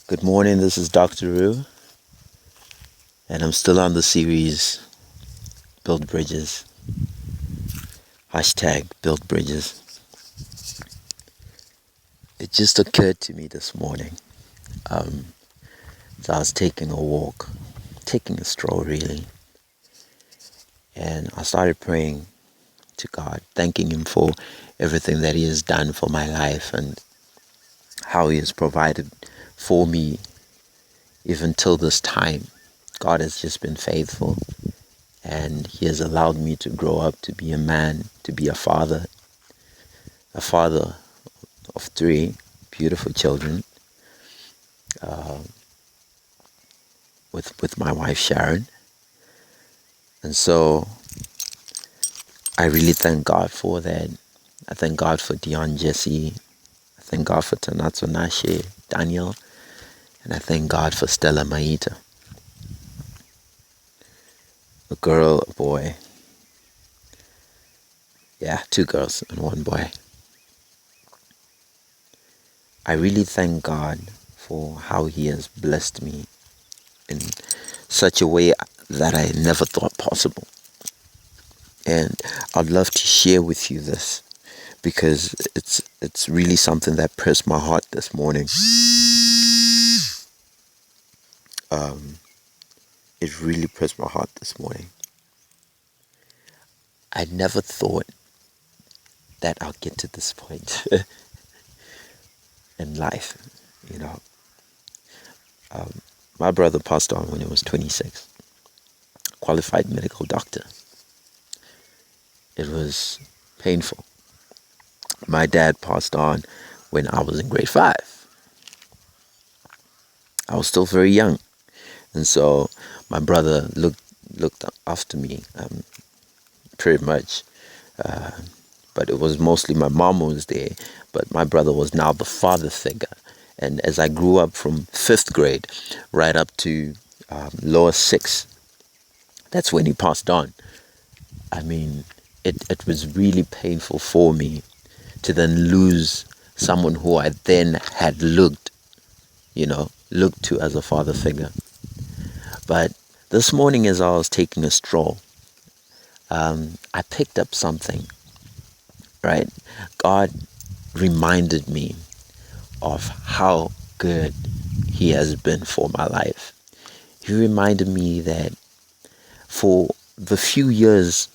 Good morning, this is drrue, and I'm still on the series Build Bridges. Build Bridges. It just occurred to me this morning as I was taking a stroll really, and I started praying to God, thanking Him for everything that He has done for my life and how He has provided for me even till this time. God has just been faithful, and He has allowed me to grow up to be a man, to be a father of 3 beautiful children, with my wife Sharon. And so I really thank God for that. I thank God for Dion Jesse. I thank God for Tanatso Nashe, Daniel, and I thank God for Stella Maita. A girl, a boy. Yeah, 2 girls and 1 boy. I really thank God for how He has blessed me in such a way that I never thought possible. And I'd love to share with you this because it's really something that pressed my heart this morning. It really pressed my heart this morning. I never thought that I'll get to this point in life, you know. My brother passed on when he was 26, qualified medical doctor. It was painful. My dad passed on when I was in grade 5. I was still very young, and so my brother looked after me pretty much. But it was mostly my mom who was there, but my brother was now the father figure. And as I grew up from 5th grade right up to lower 6th, that's when he passed on. I mean, it was really painful for me to then lose someone who I then had looked to as a father figure. But this morning as I was taking a stroll, I picked up something, right? God reminded me of how good He has been for my life. He reminded me that for the few years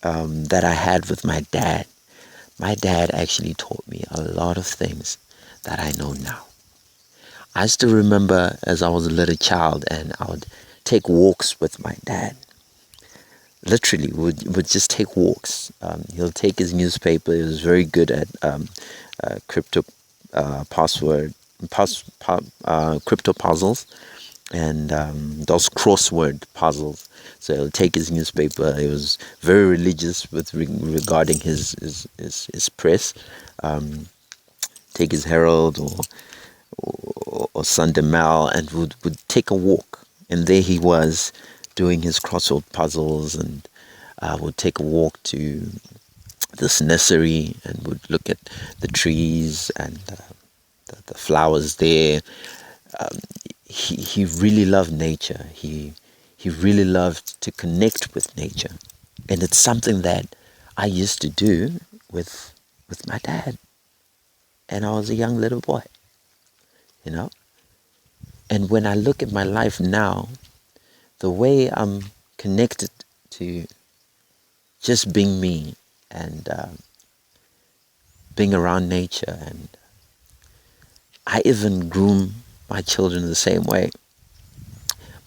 that I had with my dad actually taught me a lot of things that I know now. I still remember as I was a little child and I would take walks with my dad. Literally, would just take walks. He'll take his newspaper. He was very good at crypto puzzles and those crossword puzzles. So he'll take his newspaper. He was very religious with regarding his press. Take his Herald or Sunday Mail and would take a walk. And there he was doing his crossword puzzles, and would take a walk to this nursery and would look at the trees and the flowers there. He really loved nature. He really loved to connect with nature, and it's something that I used to do with my dad, and I was a young little boy, you know. And when I look at my life now, the way I'm connected to just being me and being around nature, and I even groom my children the same way.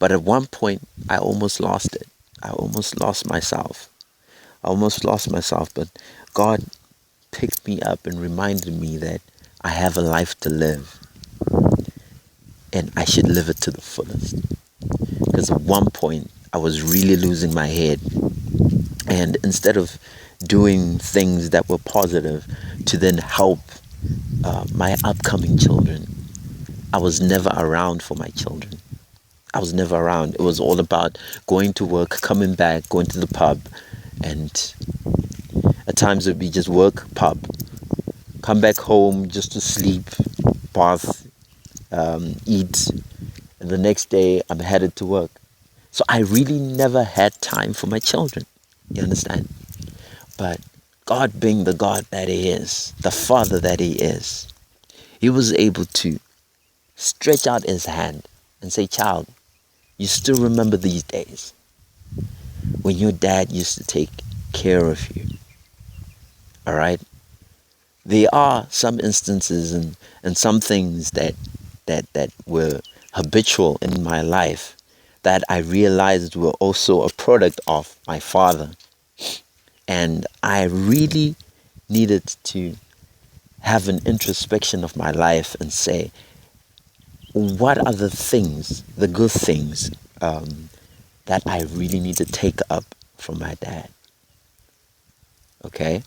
But at one point, I almost lost it. I almost lost myself. But God picked me up and reminded me that I have a life to live, and I should live it to the fullest. Because at one point, I was really losing my head. And instead of doing things that were positive to then help my upcoming children, I was never around for my children. I was never around. It was all about going to work, coming back, going to the pub, and at times it would be just work, pub, come back home just to sleep, bath, eat, and the next day I'm headed to work. So I really never had time for my children. You understand? But God, being the God that He is, the Father that He is, He was able to stretch out His hand and say, child, you still remember these days when your dad used to take care of you. All right? There are some instances and some things that were habitual in my life that I realized were also a product of my father. And I really needed to have an introspection of my life and say, what are the things, the good things, that I really need to take up from my dad? Okay?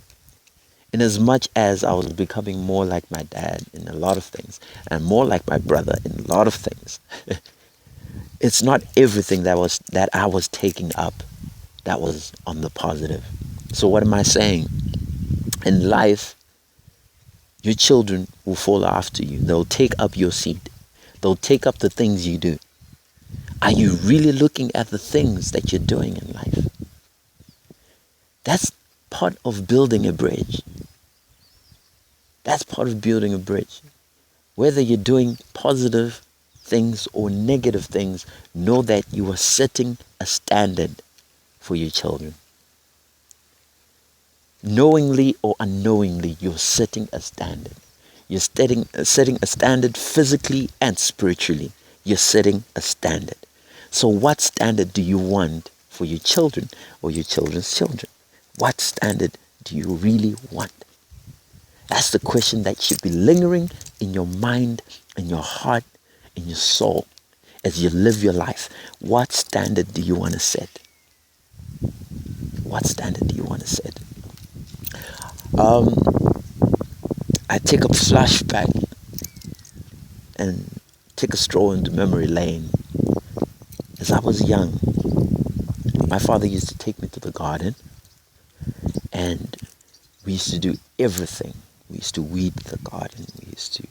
In as much as I was becoming more like my dad in a lot of things, and more like my brother in a lot of things, it's not everything that I was taking up that was on the positive. So what am I saying? In life, your children will follow after you. They'll take up your seat. They'll take up the things you do. Are you really looking at the things that you're doing in life? That's part of building a bridge. That's part of building a bridge. Whether you're doing positive things or negative things, know that you are setting a standard for your children. Knowingly or unknowingly, you're setting a standard. You're setting a standard physically and spiritually. You're setting a standard. So what standard do you want for your children or your children's children? What standard do you really want? That's the question that should be lingering in your mind, in your heart, in your soul as you live your life. What standard do you want to set? What standard do you want to set? I take a flashback and take a stroll into memory lane. As I was young, my father used to take me to the garden, and we used to do everything. We used to weed the garden. We used to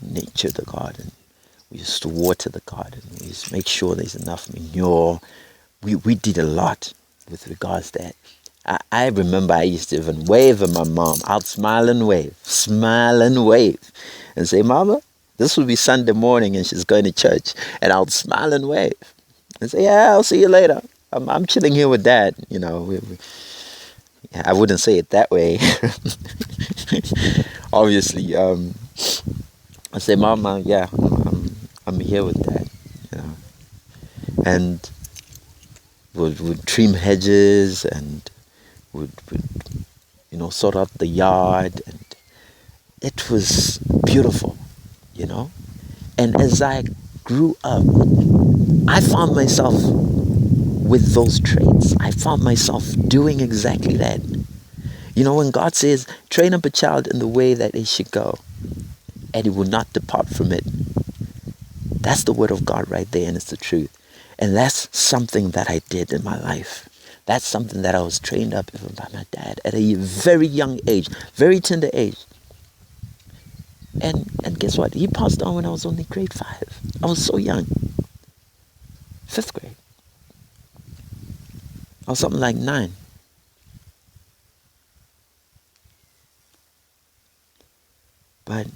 nurture the garden. We used to water the garden. We used to make sure there's enough manure. We did a lot with regards to that. I remember I used to even wave at my mom. I'd smile and wave, and say, Mama, this will be Sunday morning and she's going to church. And I'll smile and wave and say, yeah, I'll see you later. I'm chilling here with Dad. You know, I wouldn't say it that way. Obviously, I say, Mama, yeah, I'm here with Dad. You know, and would trim hedges and would sort out the yard, and it was beautiful, And as I grew up, I found myself with those traits. I found myself doing exactly that. When God says, train up a child in the way that he should go, and he will not depart from it. That's the word of God right there, and it's the truth. And that's something that I did in my life. That's something that I was trained up even by my dad at a very young age, very tender age. And guess what? He passed on when I was only grade 5. I was so young. 5th grade. I was something like 9. But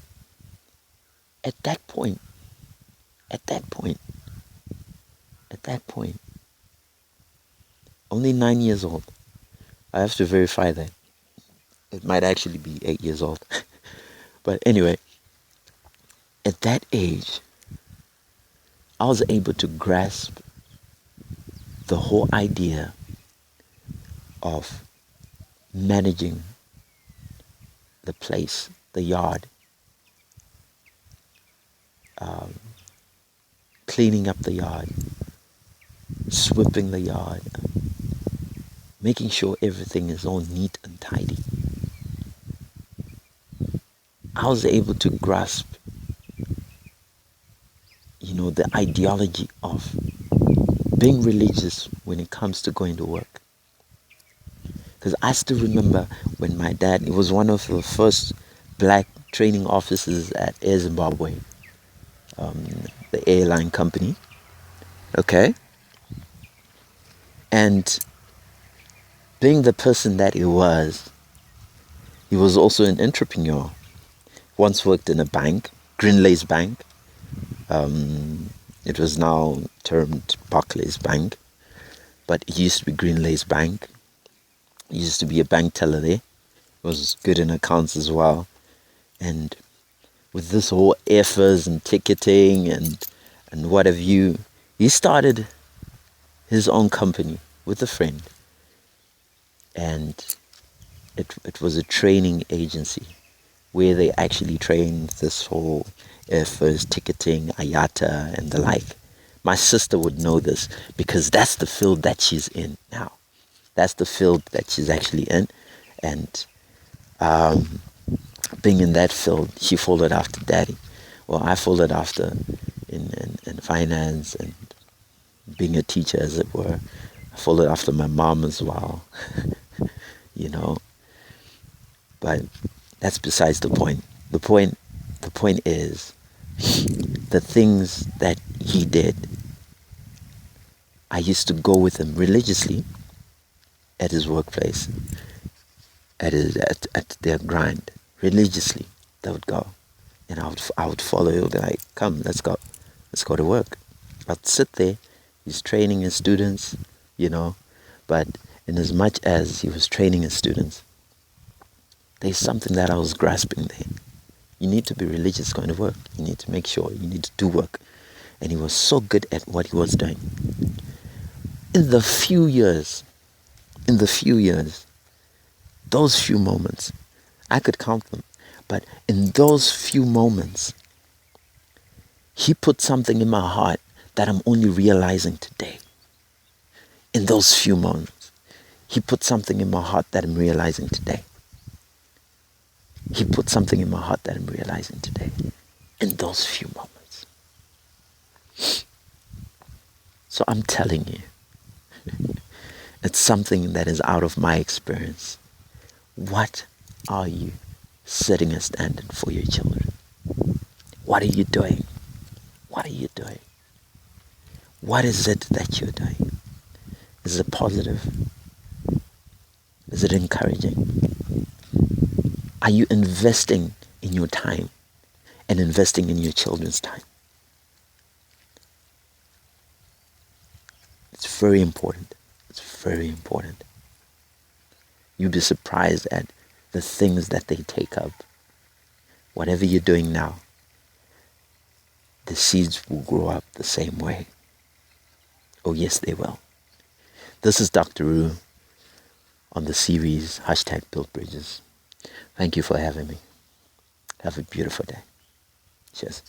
at that point, only 9 years old. I have to verify that. It might actually be 8 years old. But anyway, at that age, I was able to grasp the whole idea of managing the place, the yard, cleaning up the yard, sweeping the yard, making sure everything is all neat and tidy. I was able to grasp, the ideology of being religious when it comes to going to work. Because I still remember when my dad, he was one of the first black training officers at Air Zimbabwe. the airline company. Okay? And being the person that he was also an entrepreneur. Once worked in a bank, Greenlays Bank. It was now termed Barclays Bank, but it used to be Greenlays Bank. He used to be a bank teller there. Was good in accounts as well. And with this whole airfares and ticketing and what have you, he started his own company with a friend. And it was a training agency where they actually trained this whole airfares, ticketing, IATA and the like. My sister would know this because that's the field that she's in now. That's the field that she's actually in. And being in that field, she followed after daddy. Well, I followed after in finance and being a teacher, as it were. I followed after my mom as well, you know. But that's besides the point. The point is the things that he did. I used to go with him religiously at his workplace, at their grind, religiously. They would go, and I would follow. He would be like, "Come, let's go to work." I'd sit there. He's training his students, you know, but in as much as he was training his students, there's something that I was grasping there. You need to be religious going to work. You need to make sure you need to do work. And he was so good at what he was doing. In the few years, those few moments, I could count them, but in those few moments, he put something in my heart that I'm only realizing today. In those few moments, he put something in my heart that I'm realizing today. He put something in my heart that I'm realizing today. In those few moments. So I'm telling you, it's something that is out of my experience. What are you setting a standard for your children? What are you doing? What are you doing? What is it that you're doing? Is it positive? Is it encouraging? Are you investing in your time and investing in your children's time? It's very important. It's very important. You'll be surprised at the things that they take up. Whatever you're doing now, the seeds will grow up the same way. Oh yes, they will. This is drrue on the series #BuildBridges. Thank you for having me. Have a beautiful day. Cheers.